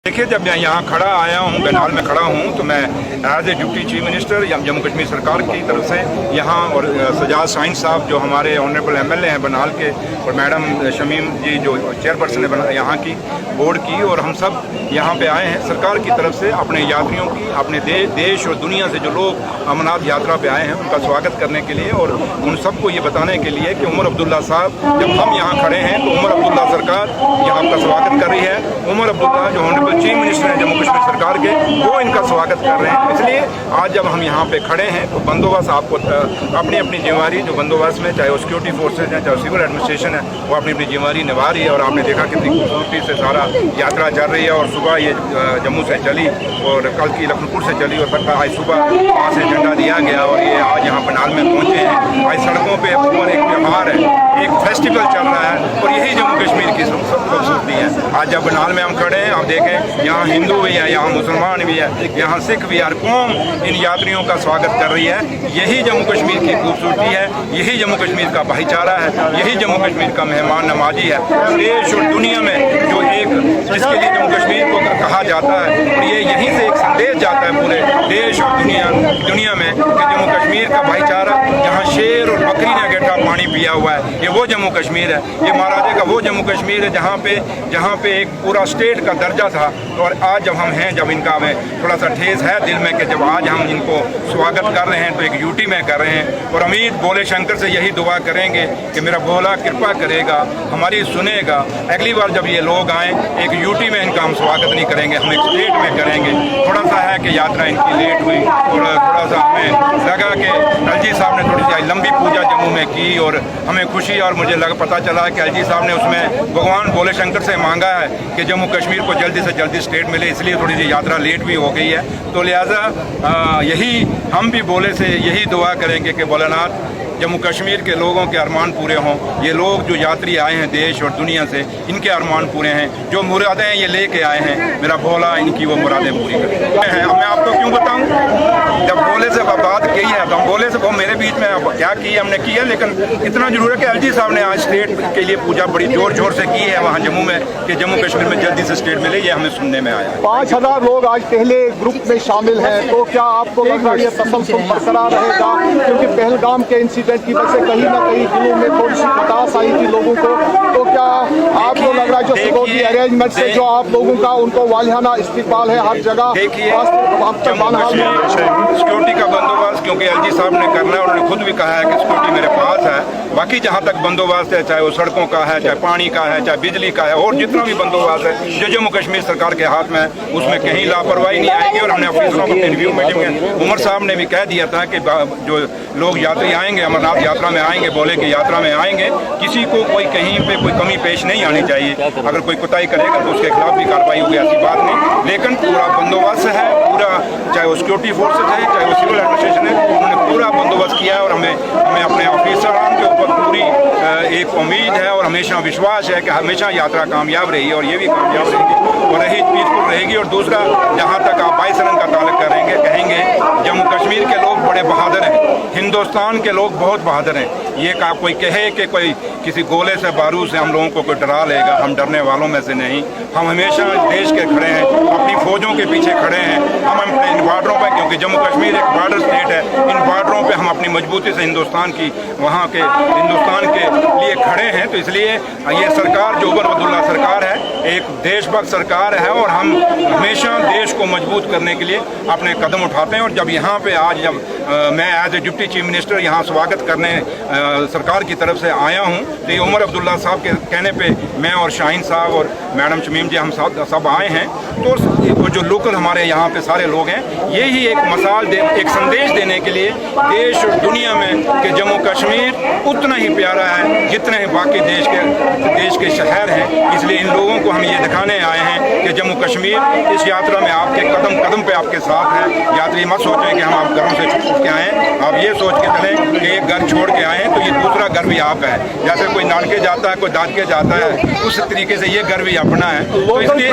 देखिए, जब मैं यहाँ खड़ा आया हूँ, बेनाल में खड़ा हूँ, तो मैं as a deputy chief minister Jammu Kashmir सरकार की तरफ से यहाँ और सजाद शाहीन साहब जो हमारे ऑनरेबल एमएलए हैं बनाल के, और मैडम शमीम जी जो चेयरपर्सन है यहाँ की बोर्ड की, और हम सब यहाँ पे आए हैं सरकार की तरफ से अपने यात्रियों की, अपने देश और दुनिया से जो लोग अमरनाथ यात्रा पे आए हैं उनका स्वागत करने के लिए, और उन सबको ये बताने के लिए कि उमर अब्दुल्ला साहब जब हम यहाँ खड़े हैं तो उमर अब्दुल्ला सरकार यहाँ का स्वागत कर रही है। उमर अब्दुल्ला जो ऑनरेबल चीफ मिनिस्टर हैं जम्मू कश्मीर सरकार के, वो इनका स्वागत कर रहे हैं। इसलिए आज जब हम यहाँ पे खड़े हैं तो बंदोबस्त आपको अपनी अपनी जिम्मेवारी जो बंदोबस्त में, चाहे वो सिक्योरिटी फोर्सेज हैं, चाहे सिविल एडमिनिस्ट्रेशन है, वो अपनी अपनी जिम्मेवारी निभा रही है। और आपने देखा कितनी खूबसूरती से सारा यात्रा चल रही है, और सुबह ये जम्मू से चली और कल की लखनपुर से चली, और आज सुबह वहाँ से झंडा दिया गया और ये आज यहाँ बनाल में पहुँचे हैं। आज सड़कों पर एक त्यौहार है, एक फेस्टिवल चल रहा है, और यही जम्मू कश्मीर की खूबसूरती है। आज जब बनाल में हम खड़े हैं, आप देखें यहाँ हिंदू भी है, यहाँ मुसलमान भी है, यहाँ सिख भी है, हर कौम इन यात्रियों का स्वागत कर रही है। यही जम्मू कश्मीर की खूबसूरती है, यही जम्मू कश्मीर का भाईचारा है, यही जम्मू कश्मीर का मेहमान नवाजी है। देश और दुनिया में जो एक जिसके लिए जम्मू कश्मीर को कहा जाता है, और ये यहीं से एक संदेश जाता है पूरे देश और दुनिया में कि जम्मू कश्मीर का भाईचारा, जहाँ शेर और बकरी ने गड्ढा पानी पिया हुआ है, ये वो जम्मू कश्मीर है, ये महाराजे का वो जम्मू कश्मीर है जहाँ पे एक पूरा स्टेट का दर्जा था। और आज जब हम हैं, जब इनका हमें थोड़ा सा ठेस है दिल में कि जब आज हम इनको स्वागत कर रहे हैं तो एक यूटी में कर रहे हैं, और उम्मीद भोले शंकर से यही दुआ करेंगे कि मेरा भोला कृपा करेगा, हमारी सुनेगा। अगली बार जब ये लोग आएँ, एक यूटी में इनका हम स्वागत नहीं करेंगे, हम एक स्टेट में करेंगे। थोड़ा सा है कि यात्रा इनकी लेट हुई, और थोड़ा सा हमें लगा कि एलजी साहब ने थोड़ी सी लंबी पूजा जम्मू में की, और हमें खुशी और मुझे पता चला कि एलजी साहब ने उसमें भगवान भोले शंकर से मांगा है कि जम्मू कश्मीर को जल्दी से जल्दी स्टेट मिले, इसलिए थोड़ी सी यात्रा लेट भी हो गई है। तो लिहाजा यही हम भी भोले से यही दुआ करेंगे कि भोलेनाथ जम्मू कश्मीर के लोगों के अरमान पूरे हों। ये लोग जो यात्री आए हैं देश और दुनिया से, इनके अरमान पूरे हैं, जो मुरादें ये लेके आए हैं, मेरा भोला इनकी वो मुरादें पूरी करें। अब मैं आपको क्यों बताऊं, जब भोले से बात की है तो हम भोले से वो मेरे बीच में क्या की हमने की है, लेकिन इतना जरूर है कि एलजी साहब ने आज स्टेट के लिए पूजा बड़ी जोर शोर से की है वहाँ जम्मू में, कि जम्मू कश्मीर में जल्दी से स्टेट मिले। ये हमें सुनने में आया। 5000 लोग आज पहले ग्रुप में शामिल हैं, तो क्या आपको लग रहा है ये तसलसल बरकरार रहेगा? क्योंकि पहलगाम के इंसिडेंट की वजह से कहीं ना कहीं दिलों में थोड़ी सी हताश आई थी लोगों को, तो क्या आपको लग रहा है जो सिक्योरिटी अरेंजमेंट से जो आप लोगों का उनको वालियाना इस्तेमाल है हर जगह, सिक्योरिटी का बंदोबस्त क्योंकि एलजी साहब ने करना है, उन्होंने खुद भी कहा है कि सिक्योरिटी मेरे पास है। बाकी जहाँ तक बंदोबस्त है, चाहे वो सड़कों का है, चाहे पानी का है, चाहे बिजली का है, और जितना भी बंदोबस्त है जो जम्मू कश्मीर सरकार के हाथ में, उसमें कहीं लापरवाही नहीं आएगी। और हमने अफसरों को रिव्यू मीटिंग में उमर साहब ने भी कह दिया था कि जो लोग यात्री आएंगे, अमरनाथ यात्रा में आएंगे, भोले की यात्रा में आएंगे, किसी को कोई कहीं पे कोई कमी पेश नहीं आनी चाहिए। अगर कोई कोताही करेगा तो उसके खिलाफ भी कार्रवाई होगी, ऐसी बात नहीं। लेकिन पूरा बंदोबस्त है, पूरा, चाहे वो सिक्योरिटी फोर्सेज है, चाहे वो सिविल एडमिनिस्ट्रेशन है, उन्होंने पूरा बंदोबस्त किया है। और हमें अपने ऑफिसरान के ऊपर पूरी एक उम्मीद है और हमेशा विश्वास है कि हमेशा यात्रा कामयाब रही, और ये भी कामयाब रहेगी और रही पीसफुल रहेगी। और दूसरा, जहाँ तक आप बाईसरन का ताल्लुक कहेंगे, जम्मू कश्मीर के लोग बड़े बहादुर हैं, हिंदुस्तान के लोग बहुत बहादुर हैं। ये का कोई कहे कि कोई किसी गोले से बारूद से हम लोगों को कोई डरा लेगा, हम डरने वालों में से नहीं। हम हमेशा देश के खड़े हैं, अपनी फौजों के पीछे खड़े हैं। हम अपने इन बॉर्डरों पर, क्योंकि जम्मू कश्मीर एक बॉर्डर स्टेट है, इन बॉर्डरों पे हम अपनी मजबूती से हिंदुस्तान के लिए खड़े हैं। तो इसलिए ये सरकार जो उमर अब्दुल्ला सरकार है, एक देशभक्त सरकार है, और हम हमेशा देश को मजबूत करने के लिए अपने कदम उठाते हैं। और जब यहाँ पे आज जब मैं as a deputy chief minister यहाँ स्वागत करने सरकार की तरफ से आया हूँ, तो ये उमर अब्दुल्ला साहब के कहने पे मैं और शाहीन साहब और मैडम शमीम जी हम सब आए हैं। तो जो लोकल हमारे यहाँ पे सारे लोग हैं, यही एक मिसाल एक संदेश देने के लिए देश और दुनिया में कि जम्मू कश्मीर उतना ही प्यारा है जितने ही बाकी देश के शहर हैं। इसलिए इन लोगों को हम ये दिखाने आए हैं कि जम्मू कश्मीर इस यात्रा में आपके कदम कदम पे आपके साथ है। यात्री मत सोचें कि हम आप घरों से छूट के आए, आप ये सोच के चलें कि एक घर छोड़ के आए हैं तो ये दूसरा घर भी आपका है। जैसे कोई नानके जाता है, कोई दादके जाता है, उस तरीके से ये घर भी अपना है। तो इसलिए